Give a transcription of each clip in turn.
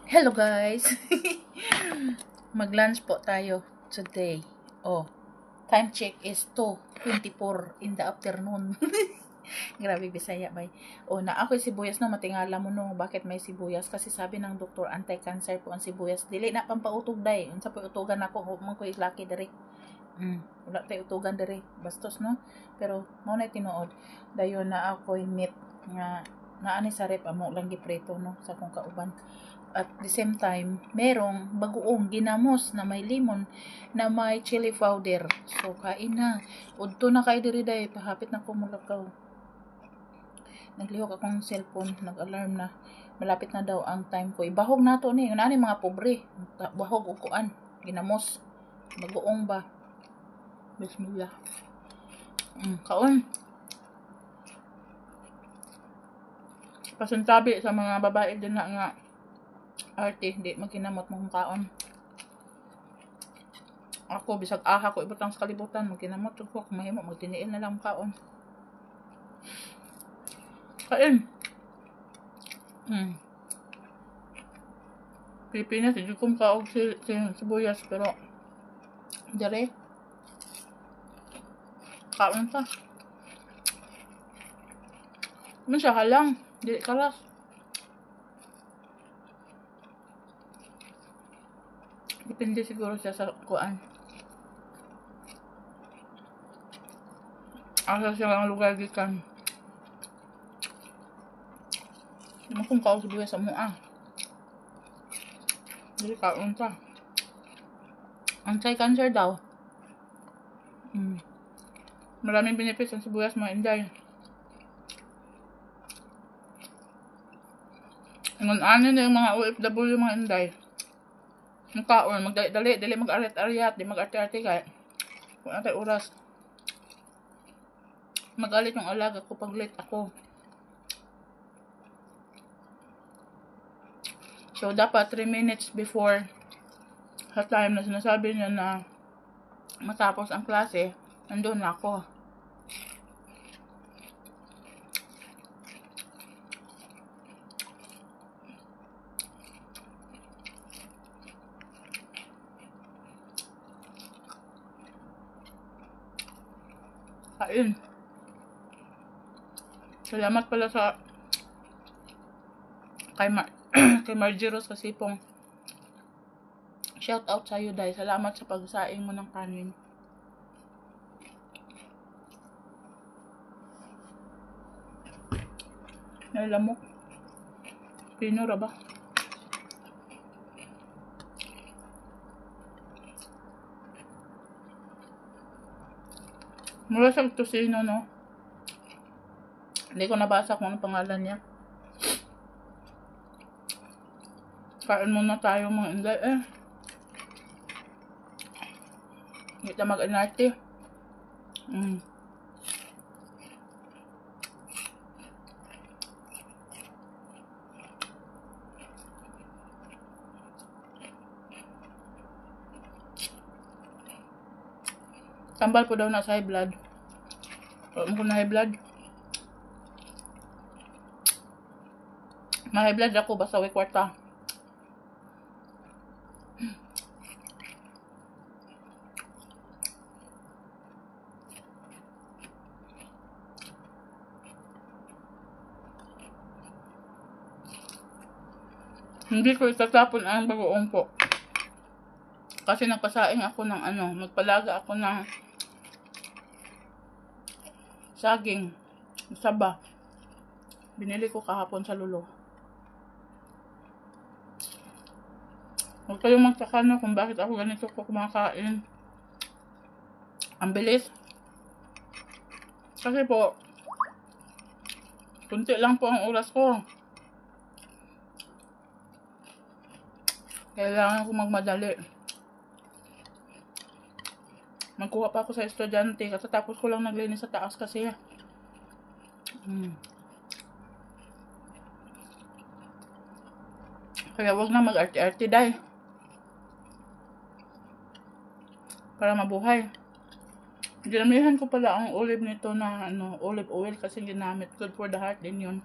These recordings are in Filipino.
Hello guys! Mag-lunch po tayo today. Oh, time check is 2:24 in the afternoon. Grabe, Bisaya bay. Oh, na ako sibuyas na matingala mo no. Bakit may sibuyas? Kasi sabi ng doktor, anti-cancer po ang sibuyas. Dili na pampautog day. Unsa po utugan ako, man ko laki diri. Wala tayo utugan diri. Bastos no. Pero mo na tinuod. Dayon na ako meat nga naani sa rep amo lang gipreto no sa kong kauban. At the same time, merong bagoong ginamos na may limon na may chili powder. So, kain na. Udto na kay diri day, pahapit na ko mulakaw. Naglihok akong cellphone, nag-alarm na. Malapit na daw ang time ko. Ibahog na to ni. Unani mga pobre. Bahog o kuan. Ginamos. Bagoong ba. Bismillah. Kaon. Pasuntabi sa mga babae din na nga arte, hindi magkinamot mong kaon. Ako, bisag aha ko ibutang sa kalibutan, magkinamot ko, kung mahimo, magtiniil na lang kaon. Kain. Pilipinas, hindi kong kaog si sibuyas, pero dere, kaon pa. Ano siya, halang, hindi karas. Depende siguro siya sa kuan. Asa siya ang lugar gikan. Ano kung kaos buhay sa mua. Hindi kaon pa. Anti-cancer daw. Maraming benefits ang sibuyas mga inday. Ngun ano na yung mga OFW mga inday. Ang kaon, magdali, dali mag-arit-ariat, di mag-arte-arte kaya. Kung natin oras. Mag-alit yung alaga ko pag late ako. So, dapat 3 minutes before sa time na sinasabi niya na matapos ang klase, nandun na ako. Kain. Salamat pala sa kay Marjeros kasi pong shout out sa iyo dahil salamat sa pagsaing mo ng kanin. Nalamok. Pinura ba? Mula sa tusino, no? Hindi ko nabasa kung ano pangalan niya. Kain muna tayo mga inday Hindi na mag-inarte. Tambal po daw na sa high blood. Kung ko na high blood. Ma high blood ako basta way kwarta. Hindi ko itatapon ang bagoong po. Kasi nagpasaing ako ng magpalaga ako ng saging, saba. Binili ko kahapon sa Lulo. Huwag kayong magtaka no kung bakit ako ganito ko kumakain. Ang bilis. Kasi po, kunti lang po ang oras ko. Kailangan ko magmadali. Magkuha pa ako sa estudyante. Katatapos ko lang naglinis sa taas kasi. Kaya wag na mag-arte-arte dahil. Para mabuhay. Ginamihan ko pala ang olive nito na olive oil kasi ginamit. Good for the heart din yun.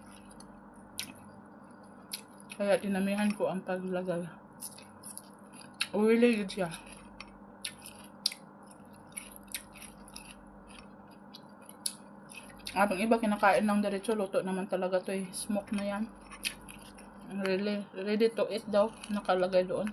Kaya tinamihan ko ang paglagay. Really good siya. Abang iba kinakain lang diretso, luto naman talaga to eh. Smoke na yan. Really, ready to eat daw. Nakalagay doon.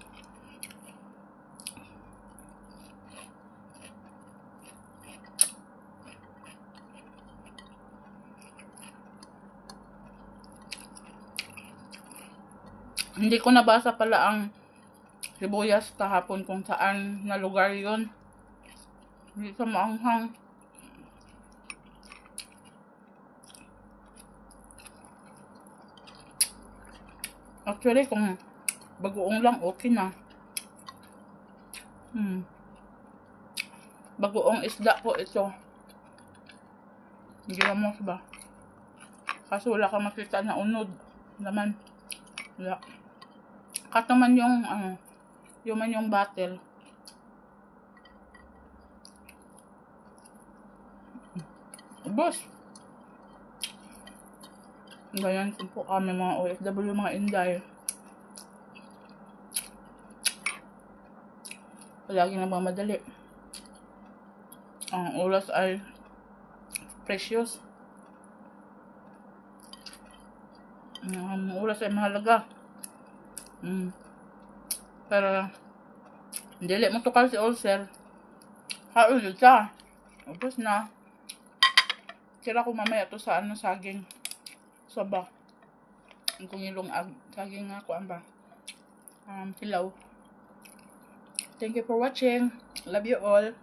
Hindi ko nabasa pala ang sibuyas kahapon kung saan na lugar yun. Hindi sa maanghang. Actually, kung bagoong lang, okay na. Bagoong isda po ito. Hindi mo ba? Kaso wala kang makita na unod. Naman. Wala. Kato man yung, yung man yung battle. Boss. Ganyan po kami mga OFW, mga Inday. Palagi nagmamadali. Ang oras ay precious. Ang oras ay mahalaga. Pero dili mo tukal si ulcer. Kaulit ka. Ubus na. Sira ko mamaya to sa saging. Saba. Kung ilong saging nga ko ba. Hilaw. Thank you for watching. Love you all.